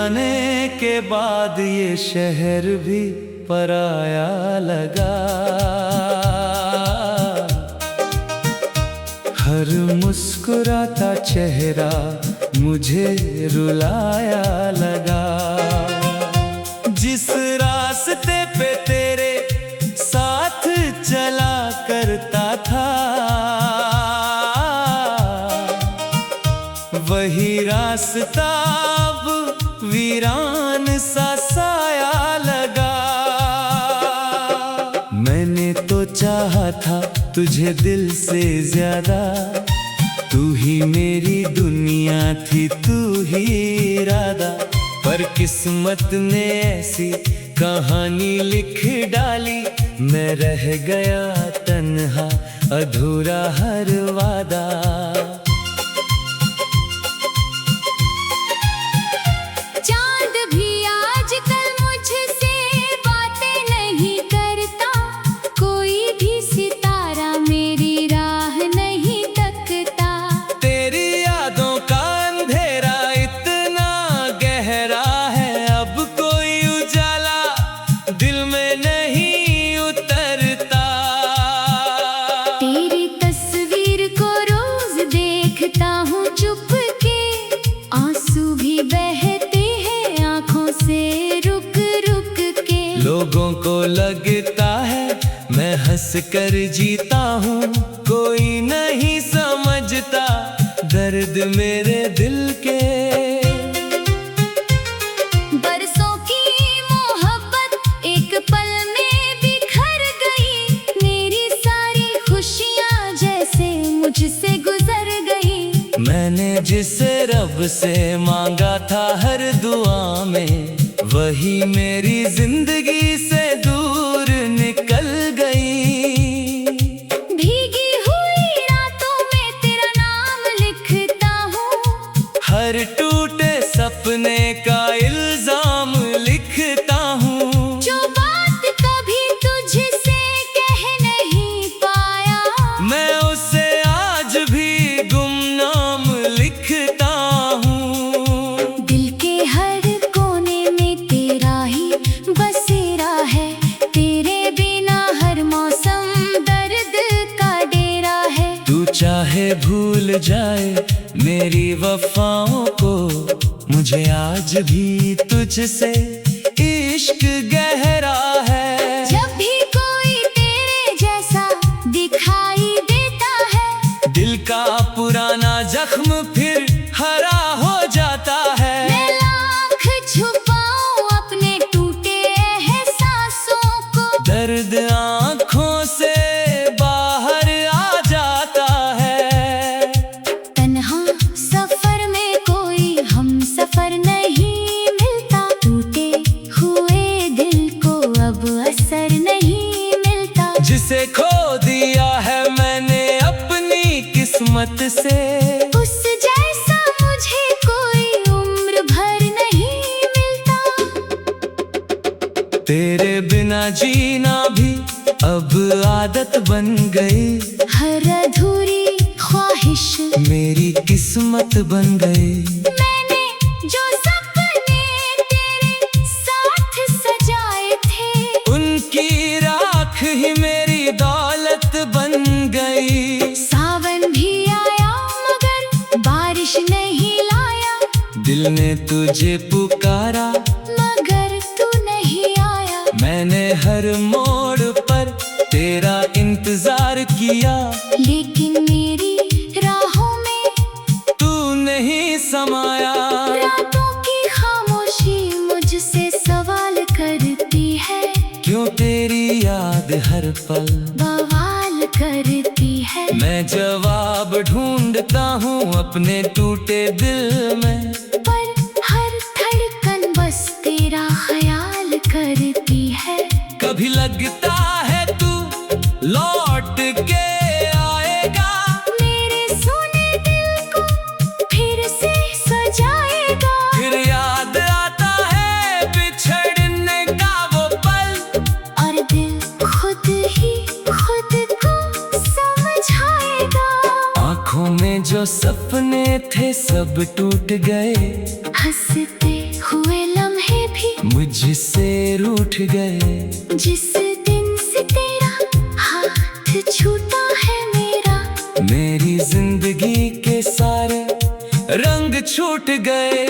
जाने के बाद ये शहर भी पराया लगा। हर मुस्कुराता चेहरा मुझे रुलाया लगा। जिस रास्ते पे तेरे साथ चला करता था, वही रास्ता अब वीरान सा साया लगा। मैंने तो चाहा था तुझे दिल से ज्यादा, तू ही मेरी दुनिया थी, तू ही इरादा। पर किस्मत ने ऐसी कहानी लिख डाली, मैं रह गया तन्हा, अधूरा हर वादा। लोगों को लगता है मैं हंस कर जीता हूँ, कोई नहीं समझता दर्द मेरे दिल के। बरसों की मोहब्बत एक पल में बिखर गई, मेरी सारी खुशियाँ जैसे मुझसे गुजर गई। मैंने जिसे रब से मांगा था हर दुआ में, वही मेरी जिंदगी से दूर निकल गई। भीगी हुई रातों में तेरा नाम लिखता हूँ, हर टूटे सपने का इल्जाम लिखता हूँ। जो बात कभी तुझसे कह नहीं पाया, मैं उसे आज भी गुमनाम लिखता हूँ। दिल के हर कोने में तेरा ही बसेरा है, तेरे बिना हर मौसम दर्द का डेरा है। तू चाहे भूल जाए मेरी वफाओं को, मुझे आज भी तुझसे इश्क गहरा है। जब भी कोई तेरे जैसा दिखाई देता है, दिल का पुराना जख्म फिर हरा हो जाता है। मैं लाख छुपाऊं अपने टूटे एहसासों को, दर्द आँखों से बाहर आ जाता है। तन्हा सफर में कोई हम सफर नहीं मिलता, टूटे हुए दिल को अब असर नहीं मिलता। जिसे खो दिया है मैंने अपनी किस्मत से, उस जैसा मुझे कोई उम्र भर नहीं मिलता। तेरे बिना जीना भी अब आदत बन गई, हर अधूरी ख्वाहिश मेरी किस्मत बन गई। मैंने जो सपने तेरे साथ सजाए थे, उनकी राख ही मेरी दौलत बन गई। सावन भी आया मगर बारिश नहीं लाया, दिल ने तुझे पुकारा मगर तू नहीं आया। मैंने हर मोड़ पर तेरा इंतजार किया, लेकिन मेरी राहों में तू नहीं समाया। रातों की खामोशी मुझसे सवाल करती है, क्यों तेरी याद हर पल बवाल करती है। मैं जवाब ढूंढता हूँ अपने टूटे दिल में, पर हर धड़कन बस तेरा ख्याल करती है। कभी लगता है तू लौट के आएगा, मेरे सोने दिल को फिर से सजाएगा। फिर याद आता है बिछड़ने का वो पल, और दिल खुद ही खुद को समझाएगा। आँखों में जो सपने थे सब टूट गए, हंसते हुए उठ गए। जिस दिन से तेरा हाथ छूटा है मेरा, मेरी जिंदगी के सारे रंग छूट गए।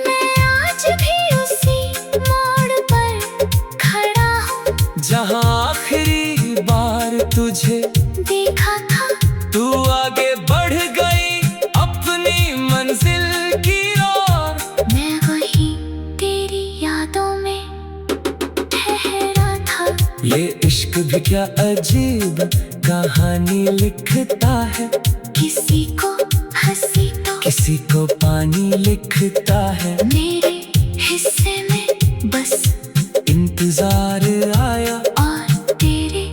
मैं आज भी उसी मोड़ पर खड़ा हूँ जहाँ आखिरी बार तुझे देखा था। तू आगे बढ़ गई अपनी मंजिल की ओर। मैं वहीं तेरी यादों में ठहरा था। ये इश्क भी क्या अजीब कहानी लिखता है। किसी को हंसी तो किसी को पानी लिखता है। मेरे हिस्से में बस इंतजार आया और तेरे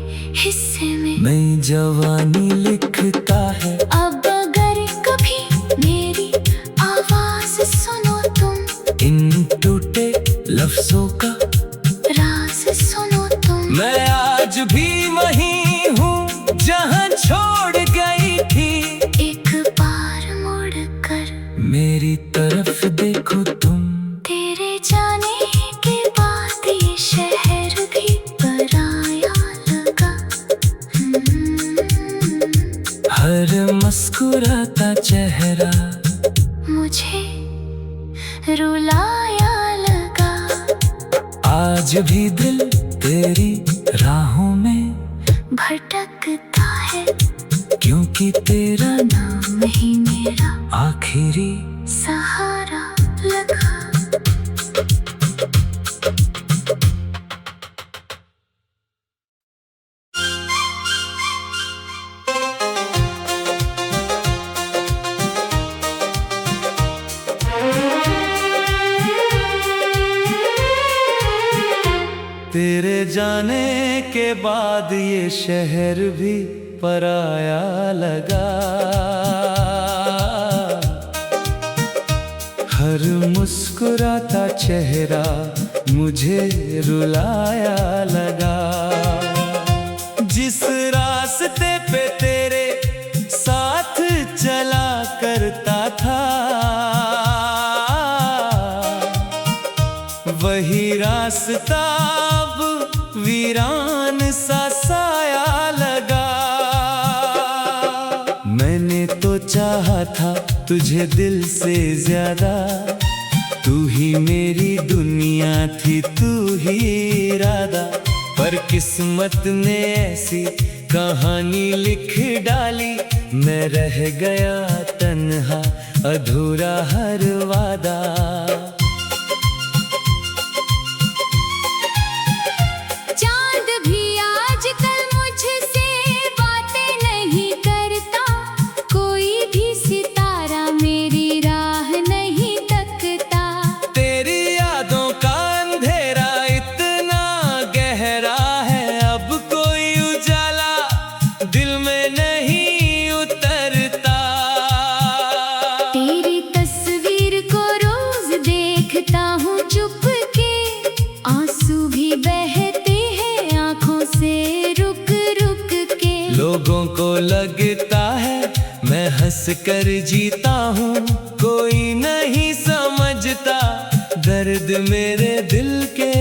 हिस्से में नई जवानी लिखता है। अब अगर कभी मेरी आवाज सुनो तुम, इन टूटे लफ्जों का राज सुनो तुम। मैं आज भी वहीं हूँ जहाँ छोड़ गई थी। एक बार मुड़ कर मेरी तरफ देखो तुम। तेरे जाने के बाद ये शहर भी पराया लगा। हर मुस्कुराता चेहरा मुझे रुलाया लगा। आज भी दिल तेरी राहों में भटकता है, क्योंकि तेरा नाम ही मेरा आखिरी सहारा लगा। तेरे जाने के बाद ये शहर भी पराया लगा। हर मुस्कुराता चेहरा मुझे रुलाया लगा। जिस रास्ते पे तेरे साथ चला करता था, वही रास्ता अब वीरान सा साया लगा। मैंने तो चाहा था तुझे दिल से ज्यादा। तू ही मेरी दुनिया थी, तू ही इरादा। पर किस्मत ने ऐसी कहानी लिख डाली। मैं रह गया तन्हा, अधूरा हर वादा। चांद भी आजकल मुझसे बातें नहीं करता। कोई भी सितारा मेरी राह नहीं तकता। तेरी यादों का अंधेरा इतना गहरा है, अब कोई उजाला दिल में नहीं उतरता। तेरी तस्वीर को रोज देखता हूँ चुप के, आंसू भी बहते हैं आंखों से रुक रुक के। लोगों को लगता है मैं हंस कर जीता हूँ, कोई नहीं समझता दर्द मेरे दिल के।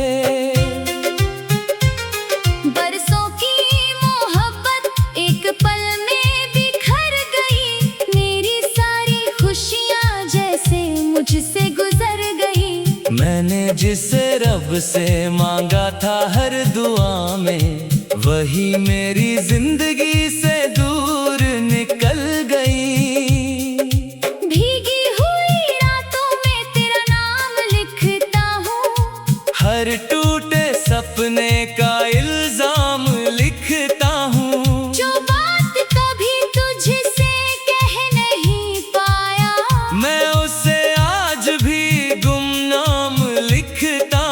बरसों की मोहब्बत एक पल में बिखर गई। मेरी सारी खुशियाँ जैसे मुझसे गुजर गई। मैंने जिस रब से मांगा था हर दुआ में, वही मेरी जिंदगी से दूर निकल गई। भीगी हुई रातों में तेरा नाम लिखता हूँ। हर टूटे सपने का इल्जाम लिखता हूँ। जो बात कभी तुझसे कह नहीं पाया, मैं उसे आज भी गुमनाम लिखता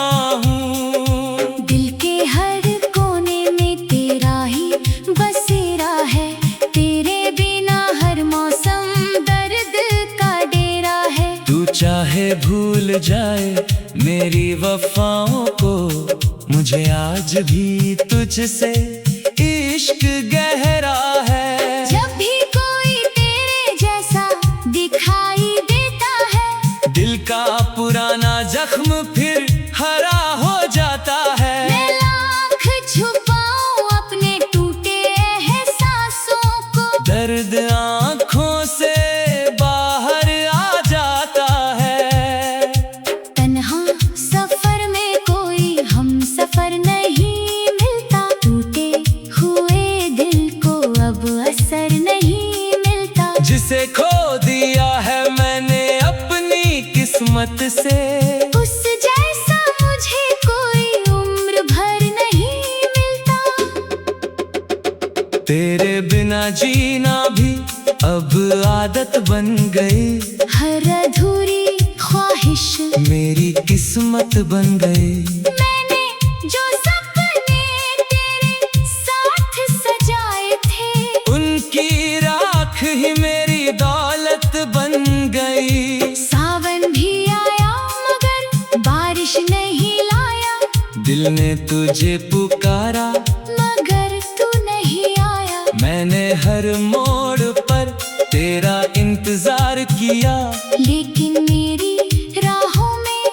हूँ। दिल के हर कोने में तेरा ही बसेरा है। तेरे बिना हर मौसम दर्द का डेरा है। तू चाहे भूल जाए मेरी वफाओं को, मुझे आज भी तुझसे इश्क गहरा है। जब भी कोई तेरे जैसा दिखाई देता है, दिल का पुराना जख्म फिर फिर हरा हो जाता है। मैं लाख छुपाऊं अपने टूटे एहसासों को, दर्द आँखों से बाहर आ जाता है। तन्हा सफर में कोई हम सफर नहीं मिलता, टूटे हुए दिल को अब असर नहीं मिलता। जिसे खो दिया है मैंने अपनी किस्मत से, उस जैसा मुझे कोई उम्र भर नहीं मिलता। तेरे बिना जीना भी अब आदत बन गई, हर अधूरी ख्वाहिश मेरी किस्मत बन गई। मैंने जो सपने तेरे साथ सजाए थे, उनकी राख ही मेरी दौलत बन गई। सावन भी आया मगर बारिश नहीं लाया, दिल ने तुझे पुकारा मगर तू नहीं आया। मैंने हर मोड़ पर तेरा इंतजार किया, लेकिन मेरी राहों में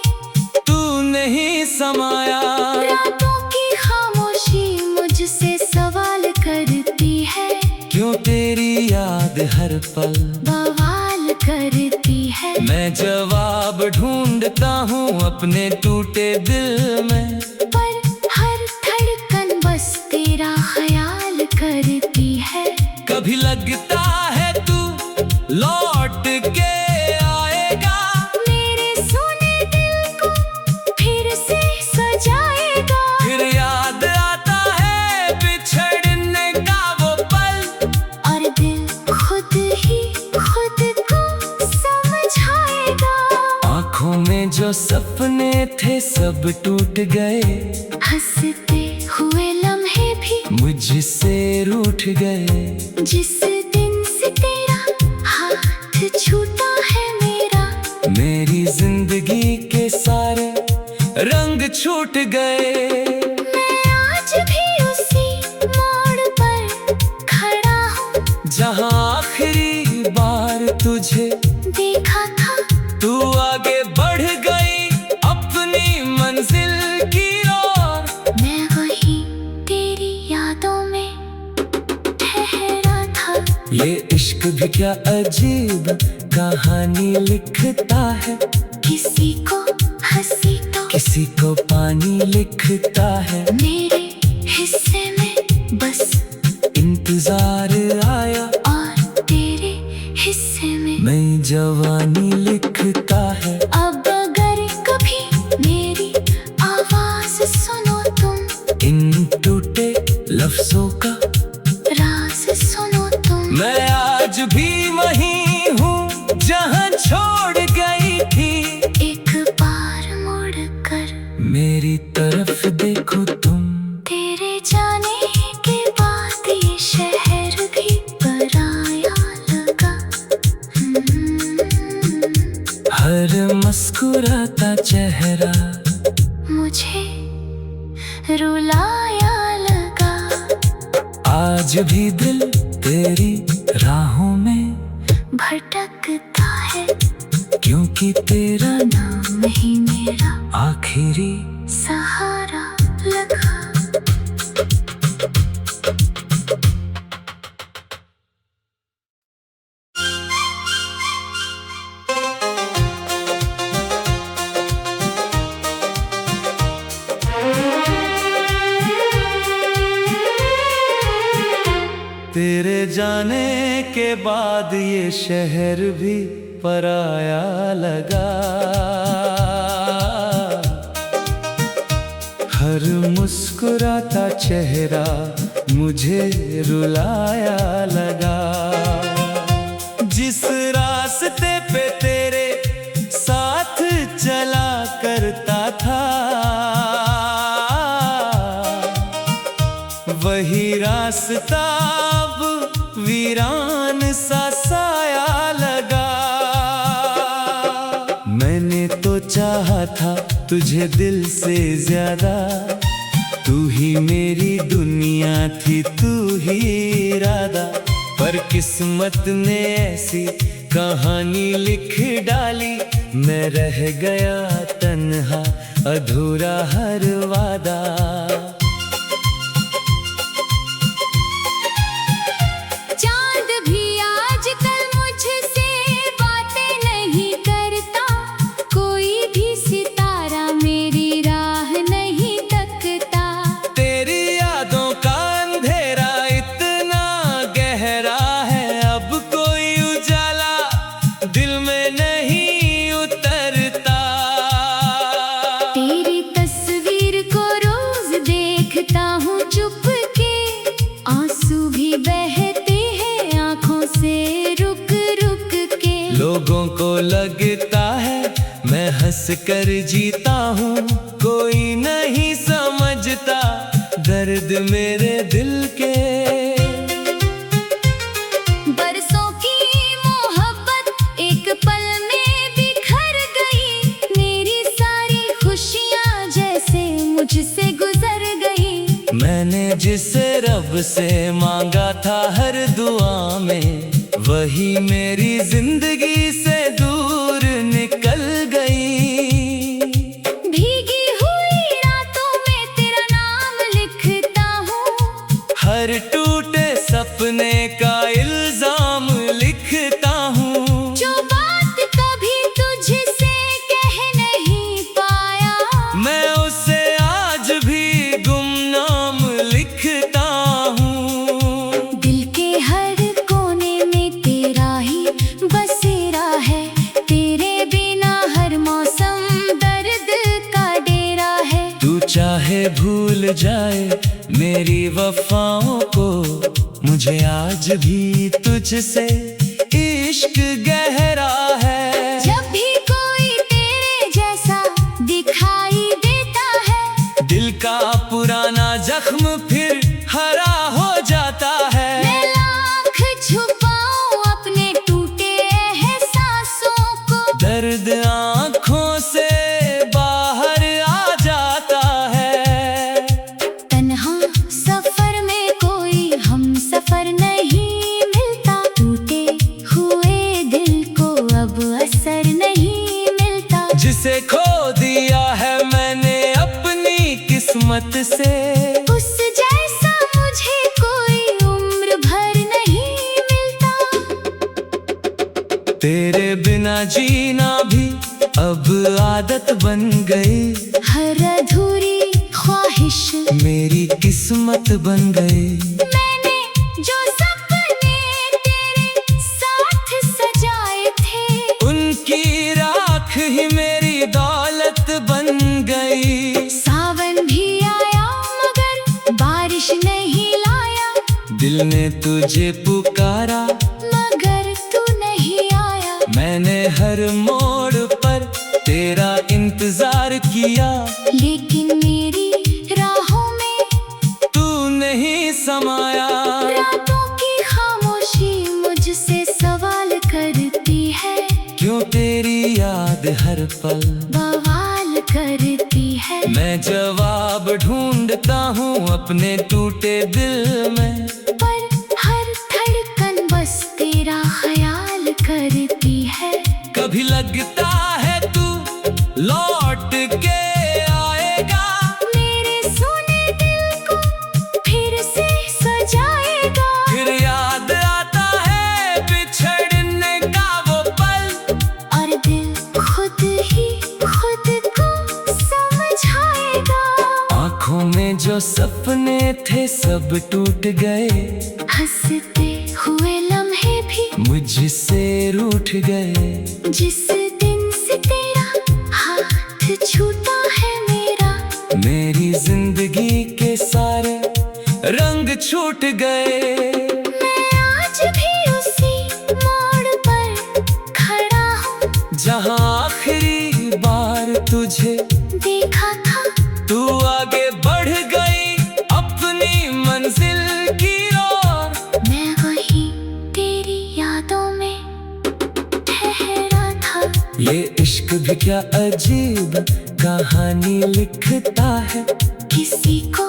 तू नहीं समाया। रातों की खामोशी मुझसे सवाल करती है, क्यों तेरी याद हर पल बवाल करती है। मैं जवाब ढूंढता हूँ अपने टूटे दिल में, पर हर धड़कन बस तेरा ख्याल करती है। कभी लगता है तू लौट के आएगा, मेरे सोने दिल को फिर से सजाएगा। फिर याद आता है बिछड़ने का वो पल, और दिल खुद ही खुद को समझाएगा। आँखों में जो सपने थे सब टूट गए, हंसते हुए लम्हे भी मुझसे रूठ गए। जिस दिन से तेरा हाथ छूटा है मेरा, मेरी जिंदगी के सारे रंग छूट गए। मैं आज भी उसी मोड़ पर खड़ा हूँ, जहाँ आखिरी बार तुझे देखा था। तू आगे बढ़ गई अपनी मंजिल की ओर, मैं वही तेरी यादों में ठहरा था। ये इश्क भी क्या अजीब कहानी लिखता है, किसी को हंसी तो किसी को पानी लिखता है। मेरे हिस्से में बस इंतजार आया और तेरे हिस्से में नई जवानी लिखता है। अब अगर कभी मेरी आवाज सुनो तुम, इन टूटे लफ्जों का राज सुनो तुम। मैं आज भी वहीं हूँ जहाँ छोड़ गई थी। एक बार मुड़ कर मेरी तरफ देखो तुम, तेरे जाने के बाद ये शहर भी पराया लगा। हर मुस्कुराता चेहरा मुझे रुलाया लगा। आज भी दिल तेरी राहों में भटकता है, क्योंकि तेरा नाम ही मेरा आखिरी सहारा लगा। तेरे जाने के बाद ये शहर भी पराया लगा। हर मुस्कुराता चेहरा मुझे रुलाया लगा। जिस रास्ते पे तेरे साथ चला करता था, वही रास्ता अब वीरान सा साया लगा। मैंने तो चाहा था तुझे दिल से ज्यादा, तू ही मेरी दुनिया थी, तू ही इरादा। पर किस्मत ने ऐसी कहानी लिख डाली, मैं रह गया तन्हा अधूरा हर वादा। चांद भी आजकल मुझसे बातें नहीं करता, कोई भी सितारा मेरी राह नहीं तकता। तेरी यादों का अंधेरा इतना गहरा है, अब कोई उजाला दिल में नहीं उतरता। तेरी तस्वीर को रोज देखता हूँ चुप के, आंसू भी बहते हैं आंखों से रुक रुक के। लोगों को लगता है मैं हंस कर जीता हूँ, कोई नहीं समझता दर्द मेरे दिल के। बरसों की मोहब्बत एक पल में बिखर गई, मेरी सारी खुशियाँ जैसे मुझसे गुजर गई। मैंने जिसे रब से मांगा था हर दुआ में, वही मेरी जिंदगी से दूर निकल गई। भीगी हुई रातों में तेरा नाम लिखता हूँ, हर टूटे सपने का इल्जाम लिखता हूँ। जो बात कभी तुझसे कह नहीं पाया, मैं उसे आज भी गुमनाम लिखता हूँ। दिल के हर कोने में तेरा ही बसेरा है, तेरे बिना हर मौसम दर्द का डेरा है। तू चाहे भूल जाए मेरी वफाओं को, मुझे आज भी तुझसे इश्क गहरा है। जब भी कोई तेरे जैसा दिखाई देता है, दिल का पुराना जख्म फिर हरा हो जाता है। मैं लाख छुपाऊं अपने टूटे एहसासों को, दर्द आँखों से बाहर आ जाता है। तन्हा सफर में कोई हम सफर नहीं मिलता, टूटे हुए दिल को अब असर नहीं मिलता। जिसे खो दिया है मैंने अपनी किस्मत से, उस जैसा मुझे कोई उम्र भर नहीं मिलता। तेरे बिना जीना भी अब आदत बन गई, हर अधूरी ख्वाहिश मेरी किस्मत बन गई। मैंने जो सपने तेरे साथ सजाए थे, उनकी राख ही मेरी दौलत बन गई। सावन भी आया मगर बारिश नहीं लाया, दिल ने तुझे पुकारा मगर तू नहीं आया। मैंने हर मोड़ पर तेरा इंतजार किया, लेकिन मेरी राहों में तू नहीं समाया। रातों की खामोशी मुझसे सवाल करती है, क्यों तेरी याद हर पल बवाल करती है। मैं जवाब ढूंढता हूँ अपने टूटे दिल में, पर हर धड़कन बस तेरा ख्याल करती है। कभी लगता है तू लौट के आएगा, मेरे सोने दिल को फिर से सजाएगा। फिर याद आता है बिछड़ने का वो पल, और दिल खुद ही खुद को समझाएगा। आँखों में जो सपने थे सब टूट गए, हंसते हुए लम्हे भी मुझसे रूठ गए। जिस दिन से तेरा हाथ छूटा है मेरा, मेरी जिंदगी के सारे रंग छूट गए। मैं आज भी उसी मोड़ पर खड़ा हूँ, जहाँ आखिरी बार तुझे देखा था। तू आगे बढ़ गई अपनी मंजिल की ओर, मैं वहीं तेरी यादों में ठहरा था। ये इश्क भी क्या अजीब कहानी लिखता है, किसी को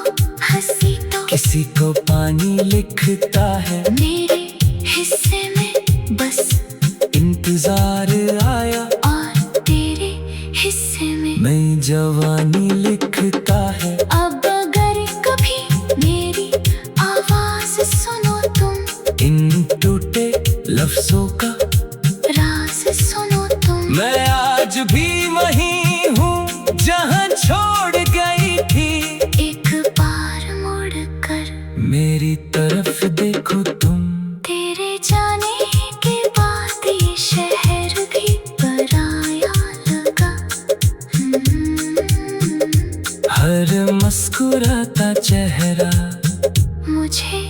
हंसी तो किसी को पानी लिखता है। मेरे हिस्से में बस इंतजार आया और तेरे हिस्से में मैं जवानी लिखता है। अब अगर कभी मेरी आवाज सुनो तुम, इन टूटे लफ्जों का राज सुनो तुम। मैं आज भी वहीं हूँ जहाँ छोड़ गई थी। एक बार मुड़ कर मेरी तरफ देखो तुम। तेरे जाने के बाद ये शहर भी पराया लगा। हर मुस्कुराता चेहरा मुझे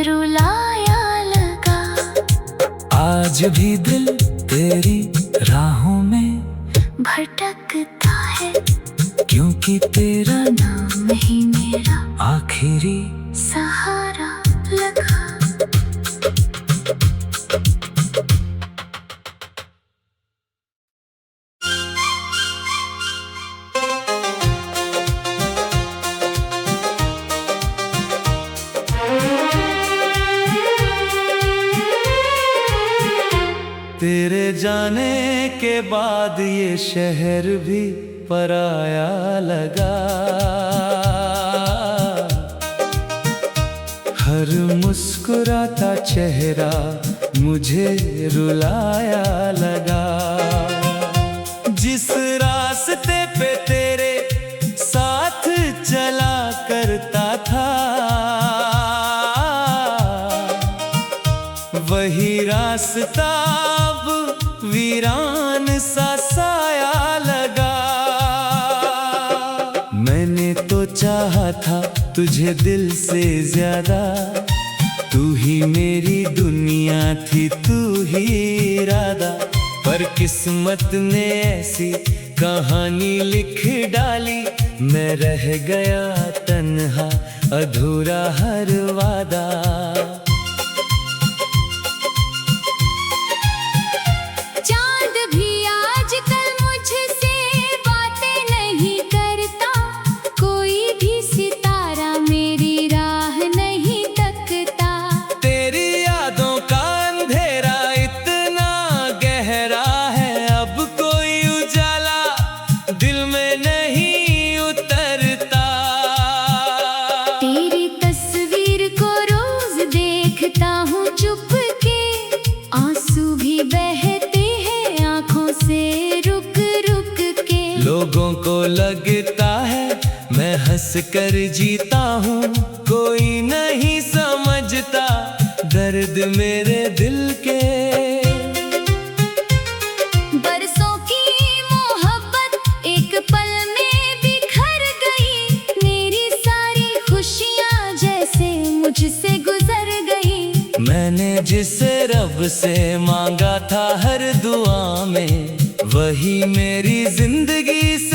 रुलाया लगा। आज भी दिल तेरी राहों में भटकता है, क्योंकि तेरा नाम ही मेरा आखिरी सहारा लगा। तेरे जाने के बाद ये शहर भी पराया लगा। हर मुस्कुराता चेहरा मुझे रुलाया लगा। जिस रास्ते पे तेरे साथ चला करता था, वही रास्ता अब वीरान सा साया लगा। मैंने तो चाहा था तुझे दिल से ज्यादा, तू ही मेरी दुनिया थी, तू ही इरादा। पर किस्मत ने ऐसी कहानी लिख डाली, मैं रह गया तन्हा, अधूरा हर वादा। चांद भी आजकल मुझसे बातें नहीं करता, कोई भी सितारा मेरी राह नहीं तकता। तेरी यादों का अंधेरा इतना गहरा है, अब कोई उजाला दिल में नहीं उतरता। तेरी तस्वीर को रोज देखता हूँ चुप के, आंसू भी बहते हैं आंखों से रुक रुक के। लोगों को लगता है मैं हंस कर जीता हूँ, कोई नहीं समझता दर्द मेरे दिल के। बरसों की मोहब्बत एक पल में बिखर गई, मेरी सारी खुशियाँ जैसे मुझसे गुजर गई। मैंने जिसे रब से मांगा था हर दुआ में, वही मेरी जिंदगी से